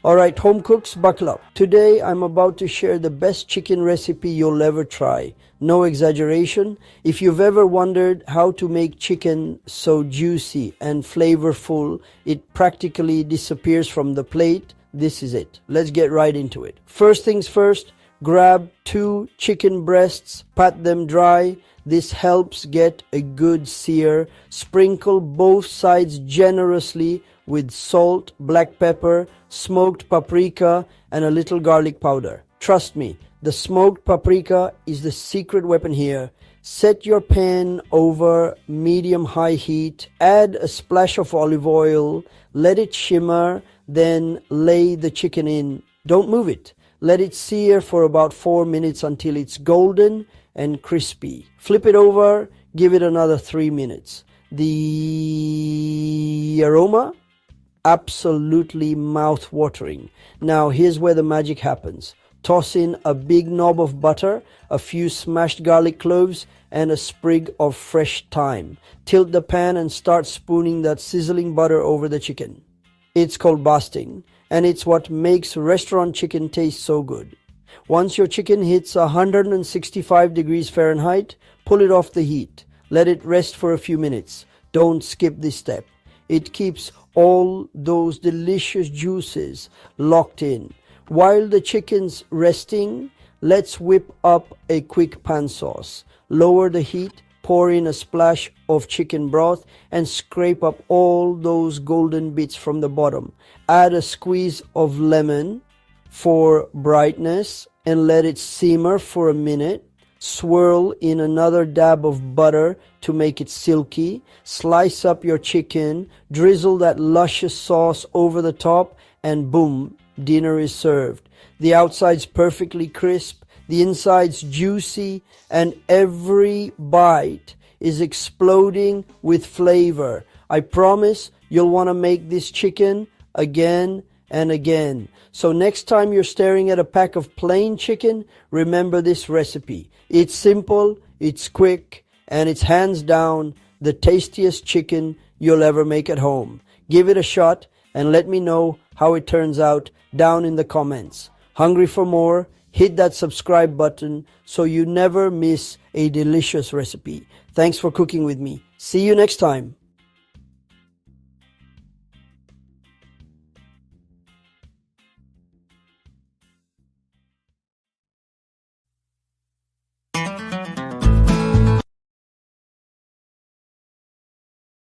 Alright, home cooks, buckle up. Today I'm about to share the best chicken recipe you'll ever try. No exaggeration. If you've ever wondered how to make chicken so juicy and flavorful it practically disappears from the plate, this is it. Let's get right into it. First things first, grab 2 chicken breasts, pat them dry. This helps get a good sear. Sprinkle both sides generously with salt, black pepper, smoked paprika, and a little garlic powder. Trust me, the smoked paprika is the secret weapon here. Set your pan over medium-high heat, add a splash of olive oil, let it shimmer, then lay the chicken in. Don't move it. Let it sear for about 4 minutes until it's golden and crispy. Flip it over, give it another 3 minutes. The aroma? Absolutely mouth-watering. Now here's where the magic happens. Toss in a big knob of butter, a few smashed garlic cloves, and a sprig of fresh thyme. Tilt the pan and start spooning that sizzling butter over the chicken. It's called basting, and it's what makes restaurant chicken taste so good. Once your chicken hits 165 degrees Fahrenheit, pull it off the heat. Let it rest for a few minutes. Don't skip this step. It keeps all those delicious juices locked in. While the chicken's resting, let's whip up a quick pan sauce. Lower the heat, pour in a splash of chicken broth, and scrape up all those golden bits from the bottom. Add a squeeze of lemon for brightness and let it simmer for a minute. Swirl in another dab of butter to make it silky. Slice up your chicken, drizzle that luscious sauce over the top, and boom, dinner is served. The outside's perfectly crisp, the inside's juicy, and every bite is exploding with flavor. I promise you'll want to make this chicken again and again. So next time you're staring at a pack of plain chicken, remember this recipe. It's simple, it's quick, and it's hands down the tastiest chicken you'll ever make at home. Give it a shot and let me know how it turns out down in the comments. Hungry for more? Hit that subscribe button so you never miss a delicious recipe. Thanks for cooking with me. See you next time.